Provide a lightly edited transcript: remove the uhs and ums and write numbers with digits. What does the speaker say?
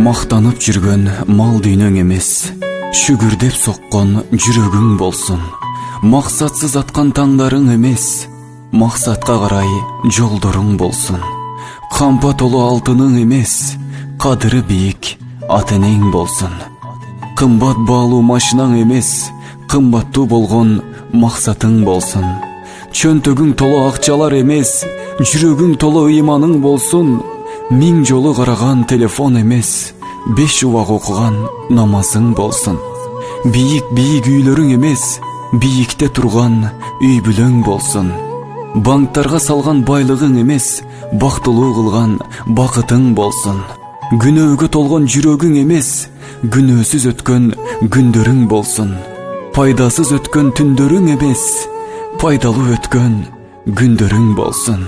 Мактанып жүргөн мал дүйнөң эмес, шүгүрдеп соккон жүрөгүң болсун. Максатсыз аткан таңдарың эмес, максатка карай жолдоруң болсун. Кампа толу алтының эмес, кадыры бийик ата-энең болсун. Кымбат баалуу машинаң эмес, кымбаттуу болгон максатың болсун. Чөнтөгүң толу акчалар эмес, жүрөгүң толу ыйманың болсун. 1000 жолу караган телефон эмес, 5 убак окуган намазың болсун. Бийик үйлөрүң эмес, бийикте турган үй бүлөң болсун. Банктарга салган байлыгың эмес, бактылуу кылган бакытың болсун. Күнөөгө толгон жүрөгүң эмес, күнөөсүз өткөн күндөрүң болсун. Пайдасыз өткөн түндөрүң эмес, пайдалуу өткөн күндөрүң болсун.